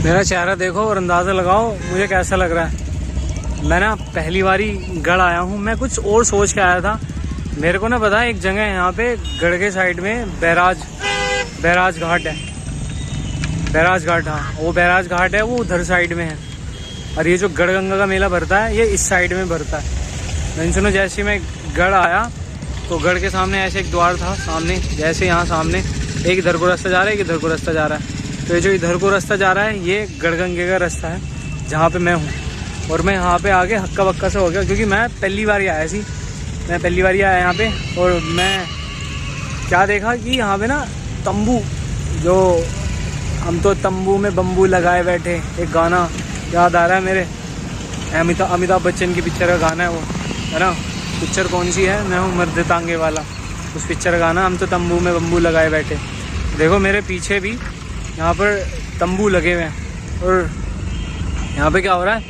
मेरा चेहरा देखो और अंदाज़ा लगाओ मुझे कैसा लग रहा है। मैं ना पहली बारी गढ़ आया हूँ। मैं कुछ और सोच के आया था। मेरे को ना पता है एक जगह है यहाँ पे गढ़ के साइड में बैराज घाट है। बैराज घाट, हाँ वो बैराज घाट है, वो उधर साइड में है। और ये जो गढ़गंगा का मेला भरता है ये इस साइड में भरता है। मैंने सुना जैसे मैं गढ़ आया तो गढ़ के सामने ऐसे एक द्वार था सामने, जैसे यहाँ सामने एक इधर को रास्ता जा रहा है, एक इधर को रास्ता जा रहा है। तो ये जो इधर को रास्ता जा रहा है ये गढ़गंगे का रास्ता है जहाँ पे मैं हूँ। और मैं यहाँ पे आके हक्का बक्का से हो गया क्योंकि मैं पहली बार ही आया सी। मैं पहली बार ही आया यहाँ पे और मैं क्या देखा कि यहाँ पे ना तंबू, जो हम तो तंबू में बम्बू लगाए बैठे, एक गाना याद आ रहा है मेरे, अमिताभ बच्चन की पिक्चर का गाना है वो, है ना। पिक्चर कौन सी है, मैं हूँ मर्द तांगे वाला, उस पिक्चर का गाना, हम तो तंबू में बम्बू लगाए बैठे। देखो मेरे पीछे भी यहाँ पर तंबू लगे हुए हैं। और यहाँ पे क्या हो रहा है,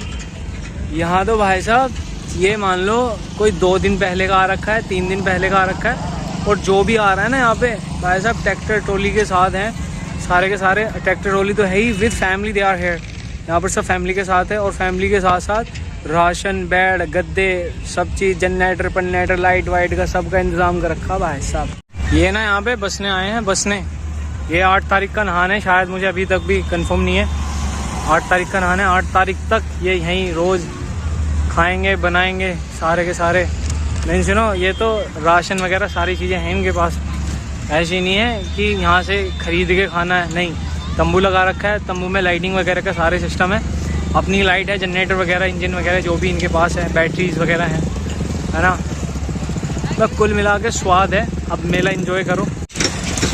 यहाँ तो भाई साहब ये मान लो कोई 2 दिन पहले का आ रखा है, 3 दिन पहले का आ रखा है। और जो भी आ रहा है ना यहाँ पे भाई साहब ट्रैक्टर ट्रॉली के साथ हैं, सारे के सारे। ट्रैक्टर ट्रॉली तो है ही, with family they are here. यहाँ पर सब फैमिली के साथ है और फैमिली के साथ साथ राशन, बेड, गद्दे, सब चीज़, जनरेटर पनरेटर, लाइट वाइट का सबका इंतज़ाम कर रखा भाई साहब। ये ना यहाँ पे बसने आए हैं, बसने। ये 8 तारीख का नहाना है शायद, मुझे अभी तक भी कंफर्म नहीं है। 8 तारीख का नहाना है, 8 तारीख तक ये यहीं रोज़ खाएंगे बनाएंगे सारे के सारे। नहीं सुनो, ये तो राशन वगैरह सारी चीज़ें हैं इनके पास। ऐसी नहीं है कि यहाँ से ख़रीद के खाना है, नहीं। तंबू लगा रखा है, तंबू में लाइटिंग वगैरह का सारे सिस्टम है, अपनी लाइट है, जनरेटर वगैरह, इंजन वगैरह जो भी इनके पास है, बैटरीज वगैरह हैं, है ना। मतलब कुल मिला के स्वाद है। अब मेला एंजॉय करो।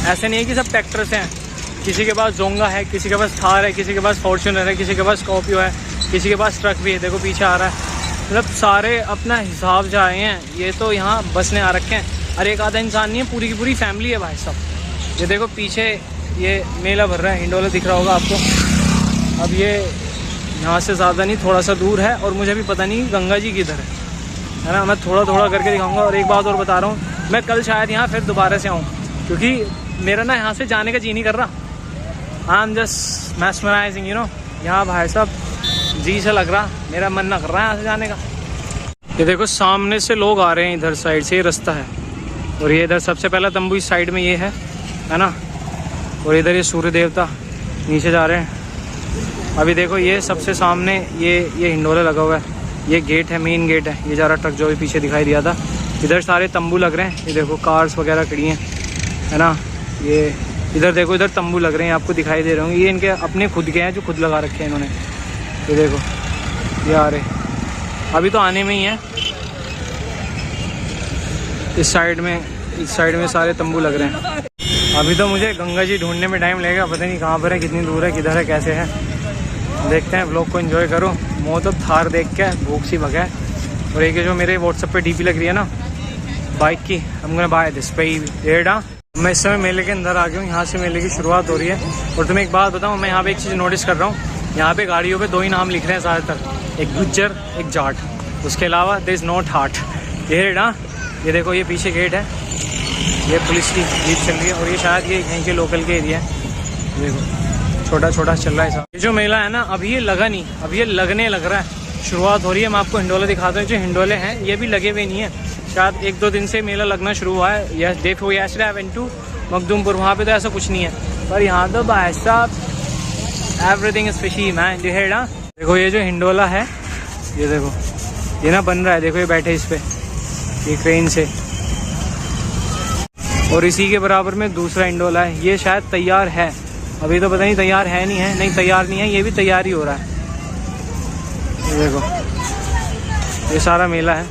ऐसे नहीं है कि सब ट्रैक्टर्स हैं, किसी के पास जोंगा है, किसी के पास थार है, किसी के पास फॉर्च्यूनर है, किसी के पास स्कॉर्पियो है, किसी के पास ट्रक भी है। देखो पीछे आ रहा है, मतलब सारे अपना हिसाब से आए हैं। ये तो यहाँ बसने आ रखे हैं। और एक आधा इंसान नहीं है, पूरी की पूरी फैमिली है भाई साहब। ये देखो पीछे ये मेला भर रहा है, हिंडोला दिख रहा होगा आपको। अब ये यहाँ से ज़्यादा नहीं, थोड़ा सा दूर है और मुझे भी पता नहीं गंगा जी किधर है ना। मैं थोड़ा थोड़ा करके दिखाऊंगा। और एक बात और बता रहा हूँ, मैं कल शायद यहाँ फिर दोबारा से आऊँ क्योंकि मेरा ना यहाँ से जाने का जी नहीं कर रहा। I am just mesmerising, you know. यहाँ भाई साहब जी से लग रहा, मेरा मन ना कर रहा है यहाँ से जाने का। ये देखो सामने से लोग आ रहे हैं, इधर साइड से ये रास्ता है। और ये इधर सबसे पहला तंबू इस साइड में ये है ना। और इधर ये सूर्य देवता नीचे जा रहे हैं। अभी देखो ये सबसे सामने ये हिंडोला लगा हुआ है, ये गेट है, मेन गेट है। ये जा रहा ट्रक जो भी पीछे दिखाई दिया था। इधर सारे तंबू लग रहे हैं, ये देखो कार्स वगैरह खड़ी हैं, है ना। ये इधर देखो, इधर तंबू लग रहे हैं, आपको दिखाई दे रहे होंगे। ये इनके अपने खुद के हैं जो खुद लगा रखे हैं इन्होंने। ये देखो ये आ रहे, अभी तो आने में ही है। इस साइड में सारे तंबू लग रहे हैं। अभी तो मुझे गंगा जी ढूंढने में टाइम लगेगा, पता नहीं कहाँ पर है, कितनी दूर है, किधर है, कैसे है। देखते हैं, व्लॉग को एंजॉय करो। मुँह तो थार देख के भूख सी भगा है। और एक जो मेरे व्हाट्सएप पे डीपी लग रही है ना बाइक की, हम गोना बाय दिस पेड़ा। मैं इस समय मेले के अंदर आ गया हूँ, यहाँ से मेले की शुरुआत हो रही है। और तुम्हें एक बात बताऊँ, मैं यहाँ पे एक चीज़ नोटिस कर रहा हूँ, यहाँ पे गाड़ियों पे 2 ही नाम लिख रहे हैं ज़्यादातर, एक गुज्जर एक जाट। उसके अलावा देयर इज़ नो ठाठ। ये देखो ये पीछे गेट है, ये पुलिस की जीप चल रही है। और ये शायद ये यहीं के लोकल के एरिया है। देखो छोटा छोटा चल रहा है सब। ये जो मेला है ना अभी ये लगा नहीं, अभी ये लगने लग रहा है, शुरुआत हो रही है। मैं आपको हिंडोले दिखाता हूँ। जो हिंडोले हैं ये भी लगे हुए नहीं है, शायद 1-2 दिन से मेला लगना शुरू हुआ है। यस देखो यस वेंट टू मखदूमपुर, वहाँ पे तो ऐसा कुछ नहीं है। पर यहाँ तो भाई साहब एवरीथिंग इज फिशी मैन। जो है ना, देखो ये जो हिंडोला है, ये देखो ये ना बन रहा है। देखो ये बैठे इस पे, ये क्रेन से। और इसी के बराबर में दूसरा हिंडोला है, ये शायद तैयार है। अभी तो पता नहीं तैयार है नहीं है, नहीं तैयार नहीं है, ये भी तैयार ही हो रहा है। ये देखो ये सारा मेला है।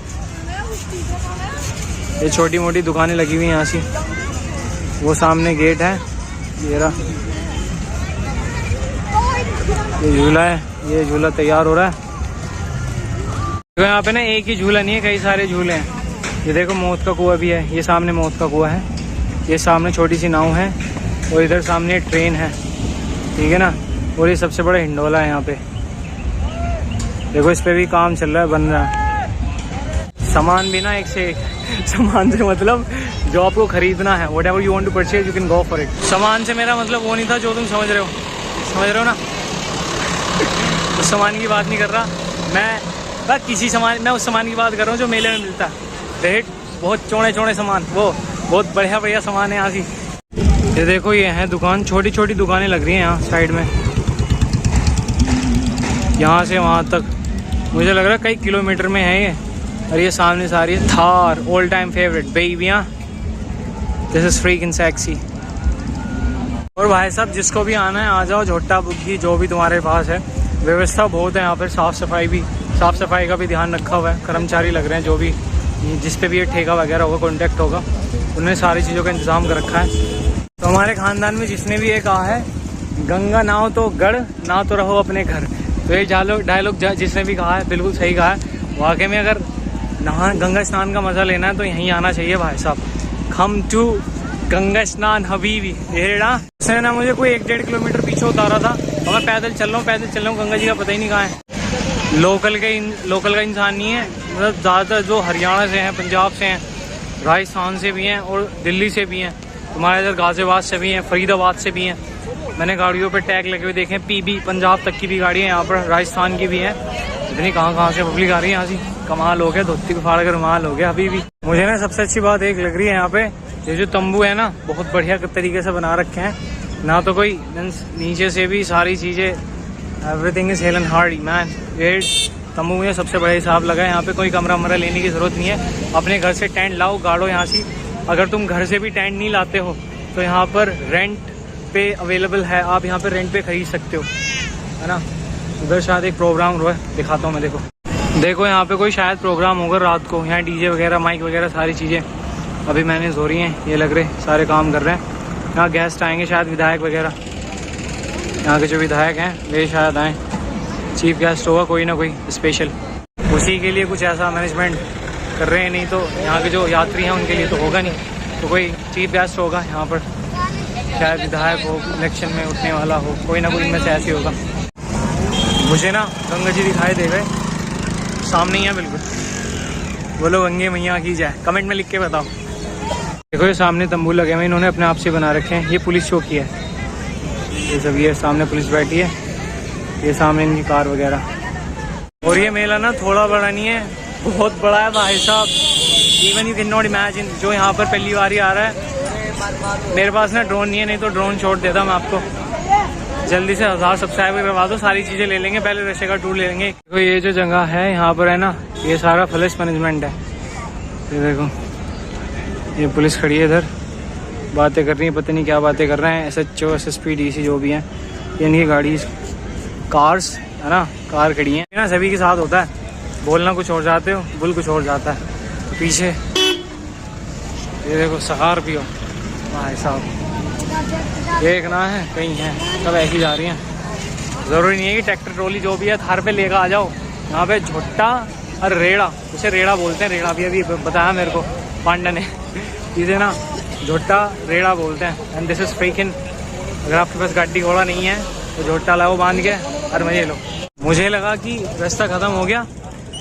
ये छोटी मोटी दुकानें लगी हुई हैं यहाँ से। वो सामने गेट है, ये रहा। ये झूला है, ये झूला तैयार हो रहा है। तो यहाँ पे ना एक ही झूला नहीं है, कई सारे झूले हैं। ये देखो मौत का कुआं भी है, ये सामने मौत का कुआं है, ये सामने छोटी सी नाव है, और इधर सामने ट्रेन है, ठीक है ना। और ये सबसे बड़ा हिंडोला है यहाँ पे। देखो इस पे भी काम चल रहा है, बन रहा है। सामान भी ना एक से एक। सामान से मतलब जो आपको खरीदना है, whatever you want to purchase you can go for it. सामान से मेरा मतलब वो नहीं था जो तुम समझ रहे हो ना। उस सामान की बात नहीं कर रहा मैं, बस किसी सामान, मैं उस सामान की बात कर रहा हूँ जो मेले में मिलता है। रेट बहुत चौड़े चौड़े सामान, वो बहुत बढ़िया बढ़िया सामान है यहाँ की। ये देखो ये है दुकान, छोटी छोटी दुकानें लग रही हैं यहाँ साइड में, यहाँ से वहाँ तक मुझे लग रहा है कई किलोमीटर में है ये। और ये सामने से आ रही है थार, ऑल टाइम फेवरेट बेबियाँ, दिस इज फ्रीकिंग सेक्सी। और भाई साहब जिसको भी आना है आ जाओ, झोटा बुग्गी जो भी तुम्हारे पास है, व्यवस्था बहुत है यहाँ पर। साफ़ सफाई का भी ध्यान रखा हुआ है, कर्मचारी लग रहे हैं जो भी, जिस पे भी ये ठेका वगैरह होगा, कॉन्टेक्ट होगा, उन्होंने सारी चीज़ों का इंतज़ाम कर रखा है। तो हमारे ख़ानदान में जिसने भी ये कहा है गंगा नाव तो गढ़, ना तो रहो अपने घर, तो ये डायलॉग जिसने भी कहा है बिल्कुल सही कहा है। वाकई में अगर गंगा स्नान का मज़ा लेना है तो यहीं आना चाहिए भाई साहब। कम टू गंगा स्नान हबीबी। ये ना उसने ना मुझे कोई 1-1.5 किलोमीटर पीछे उतारा था और मैं पैदल चल रहा हूँ, गंगा जी का पता ही नहीं कहाँ है। लोकल का इंसान नहीं है, मतलब ज़्यादातर जो हरियाणा से हैं, पंजाब से हैं, राजस्थान से भी हैं और दिल्ली से भी हैं, तुम्हारे इधर गाजियाबाद से भी हैं, फरीदाबाद से भी हैं। मैंने गाड़ियों पे टैग लगे हुए देखे हैं, PB पंजाब तक की भी गाड़ी है यहाँ पर, राजस्थान की भी है। इतनी कहाँ से पब्लिक आ रही है यहाँ से, कमाल हो गया, धोती को फाड़ कर कमाल हो गया। अभी भी मुझे ना सबसे अच्छी बात एक लग रही है यहाँ पे, ये जो तंबू है ना बहुत बढ़िया तरीके से बना रखे हैं, ना तो कोई नीचे से भी सारी चीज़ें, everything is Helen Hardy man. ये तंबू मुझे सबसे बड़ा हिसाब लगा है। यहाँ पे कोई कमरा लेने की ज़रूरत नहीं है, अपने घर से टेंट लाओ, गाड़ो यहाँ से। अगर तुम घर से भी टेंट नहीं लाते हो तो यहाँ पर रेंट पे अवेलेबल है, आप यहाँ पर रेंट पे खरीद सकते हो, है ना। उधर शायद एक प्रोग्राम हुआ है, दिखाता हूँ मैं। देखो यहाँ पे कोई शायद प्रोग्राम होगा रात को, यहाँ डीजे वगैरह, माइक वगैरह सारी चीज़ें अभी मैनेज हो रही हैं, ये लग रहे सारे काम कर रहे हैं। यहाँ गेस्ट आएंगे शायद, विधायक वगैरह, यहाँ के जो विधायक हैं वे शायद आएँ, चीफ गेस्ट होगा कोई ना कोई स्पेशल, उसी के लिए कुछ ऐसा मैनेजमेंट कर रहे हैं। नहीं तो यहाँ के जो यात्री हैं उनके लिए तो होगा नहीं, तो कोई चीफ गेस्ट होगा यहाँ पर, शायद विधायक हो, इलेक्शन में उठने वाला हो, कोई ना कोई इनमें से ऐसे होगा। मुझे ना गंगा जी दिखाई दे गए, सामने ही है बिल्कुल, बोलो गंगे मैया की जाए, कमेंट में लिख के बताओ। देखो ये सामने तंबू लगे हुए, इन्होंने अपने आप से बना रखे हैं, ये पुलिस चौकी है, ये सब, ये सामने पुलिस बैठी है, ये सामने इनकी कार वगैरह। और ये मेला ना थोड़ा बड़ा नहीं है, बहुत बड़ा है भाई साहब, even you can not imagine. जो यहाँ पर पहली बार ही आ रहा है, मेरे पास ना ड्रोन नहीं है, नहीं तो ड्रोन शॉट देता मैं आपको। जल्दी से 1000 सब्सक्राइबर करवा दो, सारी चीज़ें ले लेंगे, पहले रशिया का टूर ले लेंगे। देखो ये जो जगह है यहाँ पर है ना, ये सारा पुलिस मैनेजमेंट है। ये देखो ये पुलिस खड़ी है इधर, बातें कर रही है, पता नहीं क्या बातें कर रहे हैं। SHO SSP DC जो भी हैं, ये इनकी गाड़ी, कार्स है ना, कार खड़ी है ना, सभी के साथ होता है। बोलना कुछ और जाते हो, बुल कुछ और जाता है। तो पीछे ये देखो स्कॉर्पियो भाई साहब, एक ना है कहीं है, सब ऐसी जा रही हैं। ज़रूरी नहीं है कि ट्रैक्टर ट्रॉली जो भी है थार पे लेकर आ जाओ। यहाँ पे झोट्टा और रेड़ा, उसे रेड़ा बोलते हैं, रेड़ा भी अभी बताया मेरे को पांडा ने, इसे ना झोट्टा रेड़ा बोलते हैं। And this is freaking. अगर आपके पास गाड़ी घोड़ा नहीं है तो झोट्टा लाओ बांध के और मजे लो। मुझे लगा कि रास्ता ख़त्म हो गया,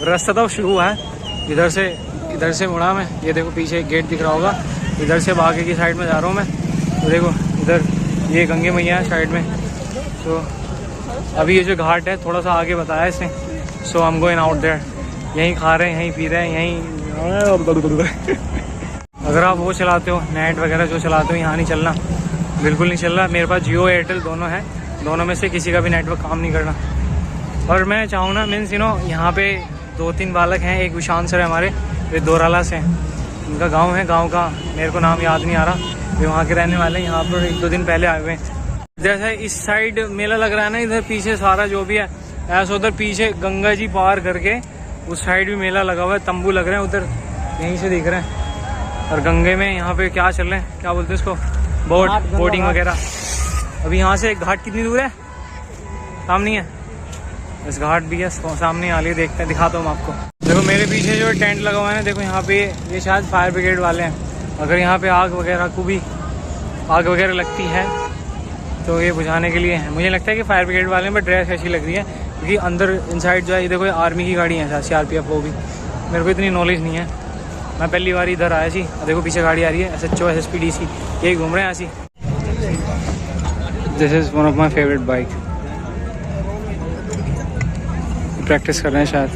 रास्ता तो शुरू हुआ है। इधर से मुड़ा मैं, ये देखो पीछे एक गेट दिख रहा होगा, इधर से आगे की साइड में जा रहा हूँ मैं। तो देखो इधर ये गंगे मैया है साइड में। तो अभी ये जो घाट है थोड़ा सा आगे बताया इसने, so I am going out there. यहीं खा रहे हैं, यहीं पी रहे हैं, यहीं अगर आप वो चलाते हो नेट वगैरह जो चलाते हो, यहाँ नहीं चलना, बिल्कुल नहीं चल रहा। मेरे पास जियो एयरटेल दोनों है, दोनों में से किसी का भी नेटवर्क काम नहीं करना। और मैं चाहूँ ना, मीन्स यहाँ पे 2-3 बालक हैं, एक विशांत सर है हमारे, वे दोराला से हैं, उनका गांव है, गांव का मेरे को नाम याद नहीं आ रहा, वे वहाँ के रहने वाले हैं, यहाँ पर 1-2 दिन पहले आए हुए हैं। जैसे इस साइड मेला लग रहा है ना, इधर पीछे सारा जो भी है ऐसा, उधर पीछे गंगा जी पार करके उस साइड भी मेला लगा हुआ है, तंबू लग रहे हैं उधर, यहीं से दिख रहे हैं। और गंगे में यहाँ पे क्या चल रहे हैं, क्या बोलते हैं इसको, बोटिंग वगैरह। अभी यहाँ से घाट कितनी दूर है, सामने है, बस घाट भी है सामने, आ लिए देखते हैं, दिखाता हूँ आपको। देखो मेरे पीछे जो टेंट लगा हुआ है ना, देखो यहाँ पे ये शायद फायर ब्रिगेड वाले हैं। अगर यहाँ पे आग वगैरह लगती है तो ये बुझाने के लिए है। मुझे लगता है कि फायर ब्रिगेड वाले में ड्रेस ऐसी लग रही है, क्योंकि अंदर इनसाइड जो है ये देखो आर्मी की गाड़ी है, CRPF, वो भी मेरे को इतनी नॉलेज नहीं है, मैं पहली बार इधर आया सी। देखो पीछे गाड़ी आ रही है, SHO SSP DC, यही घूम रहे हैं ऐसी। This is one of my favourite bike. Practice कर रहे हैं शायद।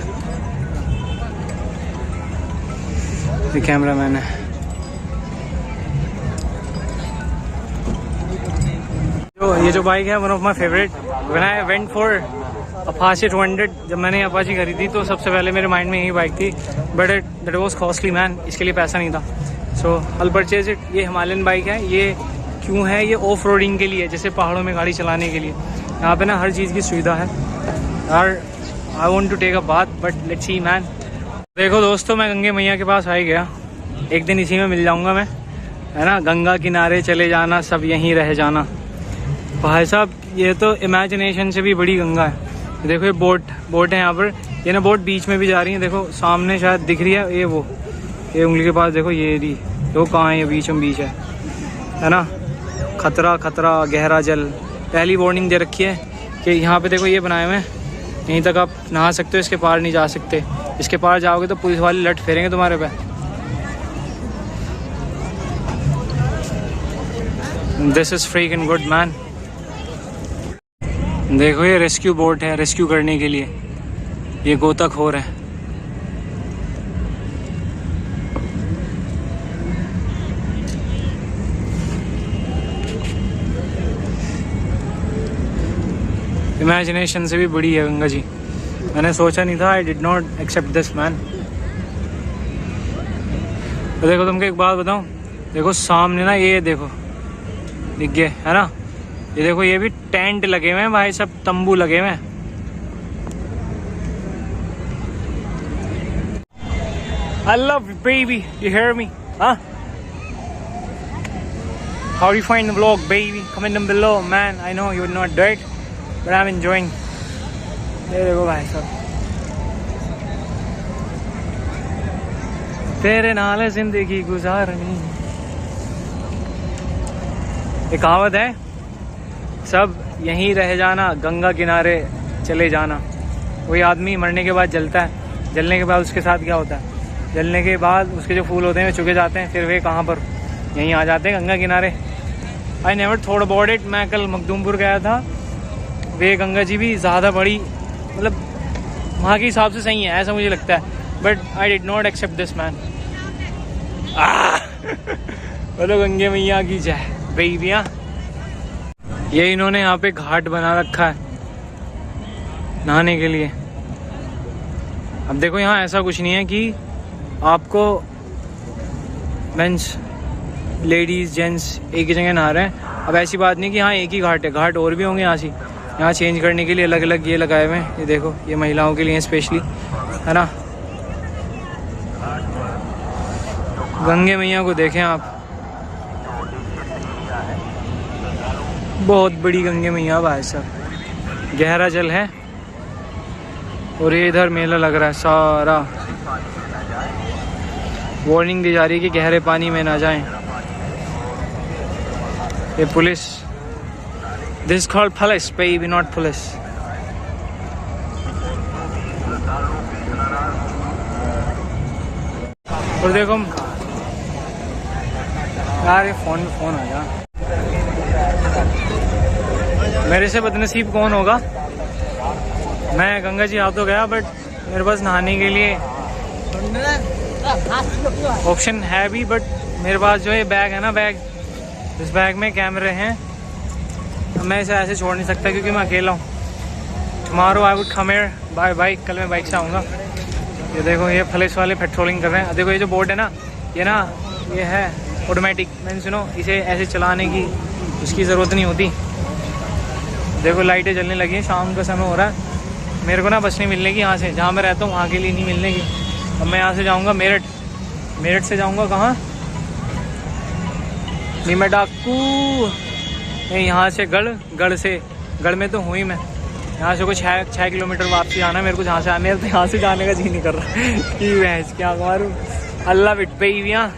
ये कैमरा मैन है। ये जो बाइक है one of my favourite. When I went for Apache 200, जब मैंने अपाची खरीदी तो सबसे पहले मेरे माइंड में यही बाइक थी, but that was costly man, इसके लिए पैसा नहीं था। सो आई परचेज इट। ये हिमालयन बाइक है। ये क्यों है? ये ऑफ रोडिंग के लिए, जैसे पहाड़ों में गाड़ी चलाने के लिए। यहाँ पे ना हर चीज़ की सुविधा है यार। I want to take a bath but let's see man. देखो दोस्तों, मैं गंगे मैया के पास आ ही गया। एक दिन इसी में मिल जाऊँगा मैं, है ना। गंगा किनारे चले जाना, सब यहीं रह जाना। भाई साहब, ये तो इमेजिनेशन से भी बड़ी गंगा है। देखो ये बोट है यहाँ पर। ये ना बोट बीच में भी जा रही है। देखो सामने शायद दिख रही है, ये उंगली के पास देखो, ये रही। देखो कहाँ है, ये बीचों बीच है ना। खतरा खतरा, गहरा जल। पहली वार्निंग दे रखी है कि यहाँ पे देखो ये बनाए हुए हैं, यहीं तक आप नहा सकते हो, इसके पार नहीं जा सकते। इसके पार जाओगे तो पुलिस वाले लट फेरेंगे तुम्हारे पे। This is freaking good man. देखो ये रेस्क्यू बोट है, रेस्क्यू करने के लिए। ये गोताखोर है। इमेजिनेशन से भी बड़ी है गंगा जी। मैंने सोचा नहीं था। I did not accept this man. तो देखो तुमको एक बात बताऊं, देखो सामने ना ये देखो दिख गए, है ना। ये देखो ये भी टेंट लगे हुए हैं भाई, सब तंबू लगे हुए हैं। I love you baby, you hear me? Huh? How do you find the vlog baby? Comment down below man. I know you're not dirt, but I'm enjoying. ये देखो भाई साहब, तेरे नाल जिंदगी गुजारनी। ये कहावत है, सब यहीं रह जाना, गंगा किनारे चले जाना। कोई आदमी मरने के बाद जलता है, जलने के बाद उसके साथ क्या होता है? जलने के बाद उसके जो फूल होते हैं वे चुके जाते हैं, फिर वे कहाँ पर? यहीं आ जाते हैं, गंगा किनारे। I never thought about it. मैं कल मखदूमपुर गया था। वे गंगा जी भी ज़्यादा बड़ी, मतलब वहाँ के हिसाब से सही है, ऐसा मुझे लगता है। But I did not accept this man. बोलो गंगे मैया की जय बेबियाँ। ये इन्होंने यहाँ पे घाट बना रखा है नहाने के लिए। अब देखो यहाँ ऐसा कुछ नहीं है कि आपको मेंस लेडीज़ जेंट्स एक ही जगह नहा रहे हैं। अब ऐसी बात नहीं कि हाँ एक ही घाट है, घाट और भी होंगे यहाँ से। यहाँ चेंज करने के लिए अलग अलग ये लगाए हुए हैं। ये देखो, ये महिलाओं के लिए स्पेशली, है ना। गंगे मैया को देखें आप, बहुत बड़ी गंगे मैया भाई साहब। गहरा जल है और ये इधर मेला लग रहा है सारा। वार्निंग दी जा रही है कि गहरे पानी में ना जाएं। ये police, this called police baby, not police. और देखो यार, ये फोन आ गया। मेरे से बदनसीब कौन होगा। मैं गंगा जी आ तो गया, बट मेरे पास नहाने के लिए ऑप्शन है भी। बट मेरे पास जो ये बैग है ना, बैग, इस बैग में कैमरे हैं। मैं इसे ऐसे छोड़ नहीं सकता क्योंकि मैं अकेला हूँ। Tomorrow I would come here bye bike. कल मैं बाइक से आऊँगा। ये देखो, ये पुलिस वाले पेट्रोलिंग कर रहे हैं। देखो ये जो बोट है ना, ये है ऑटोमेटिक। मैंने सुनो, इसे ऐसे चलाने की उसकी ज़रूरत नहीं होती। देखो लाइटें जलने लगी हैं, शाम का समय हो रहा है। मेरे को ना बस नहीं मिलने की यहाँ से, जहाँ मैं रहता हूँ वहाँ के लिए नहीं मिलने की। अब मैं यहाँ से जाऊँगा मेरठ, मेरठ से जाऊँगा कहाँ? नहीं मैं डाकू नहीं, यहाँ से गढ़ से, गढ़ में तो हूँ ही मैं। यहाँ से कुछ 6 किलोमीटर वापसी आना है मेरे को जहाँ से। मेरे तो यहाँ से जाने का जी नहीं कर रहा कि भैंस क्या मारूँ। अल्लाह बिट पे ही यहाँ।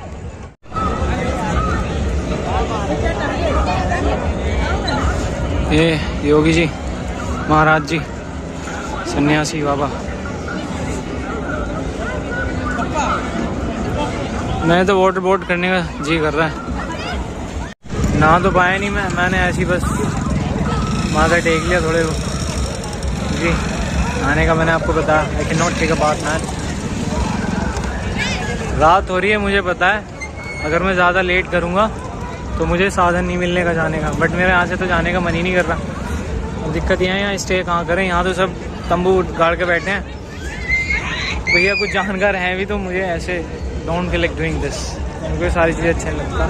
ये योगी जी, महाराज जी, सन्यासी बाबा। मैं तो वाटर बोट करने का जी कर रहा है। नहा तो पाया नहीं मैंने ऐसी बस माथा टेक लिया थोड़े जी। आने का मैंने आपको बताया, I can not take a bath man. रात हो रही है, मुझे पता है अगर मैं ज़्यादा लेट करूँगा तो मुझे साधन नहीं मिलने का जाने का, बट मेरे यहाँ से तो जाने का मन ही नहीं कर रहा। अब दिक्कत यह है यहाँ स्टे कहाँ करें, यहाँ तो सब तंबू गाड़ के बैठे हैं। भैया कुछ जानकार हैं भी तो मुझे ऐसे don't feel like doing this, उनको सारी चीज़ें अच्छी नहीं लगता।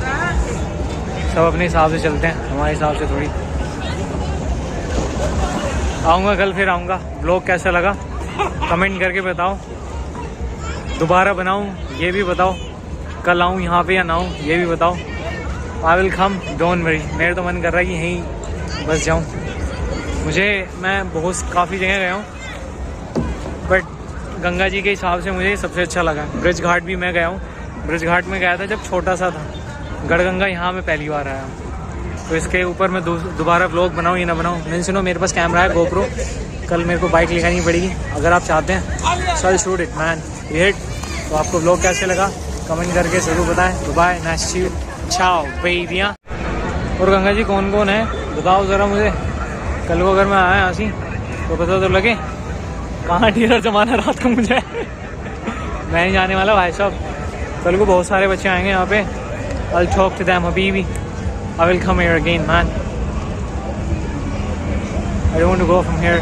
सब अपने हिसाब से चलते हैं, हमारे हिसाब से थोड़ी। आऊँगा कल, फिर आऊँगा। ब्लॉग कैसा लगा कमेंट करके बताओ, दोबारा बनाऊँ ये भी बताओ, कल आऊँ यहाँ पे या ना आऊँ ये भी बताओ। I will come, don't worry. मेरा तो मन कर रहा है कि यहीं बस जाऊँ। मैं काफ़ी जगह गया हूँ, बट गंगा जी के हिसाब से मुझे सबसे अच्छा लगा। ब्रिज घाट भी मैं गया हूँ, ब्रिज घाट में गया था जब छोटा सा था। गढ़गंगा यहाँ मैं पहली बार आया हूँ, तो इसके ऊपर मैं दोबारा व्लॉग बनाऊँ या ना बनाऊँ। मैंने सुनो मेरे पास कैमरा है गोप्रो, कल मेरे को बाइक लेनी पड़ेगी अगर आप चाहते हैं। So I shoot it man, hit. तो आपको व्लॉग कैसे लगा कमेंट करके ज़रूर बताएं। बाय, नाइस टू यू, चाओ बेबियाँ। और गंगा जी कौन कौन है बताओ ज़रा मुझे, कल को अगर मैं आया यहाँ से तो पता तो लगे। कहाँ टीचर जमाना रात को मुझे मैं नहीं जाने वाला भाई साहब। कल को बहुत सारे बच्चे आएंगे यहाँ पे। I'll talk to them habibi, I will come here again man, I don't want to go from here.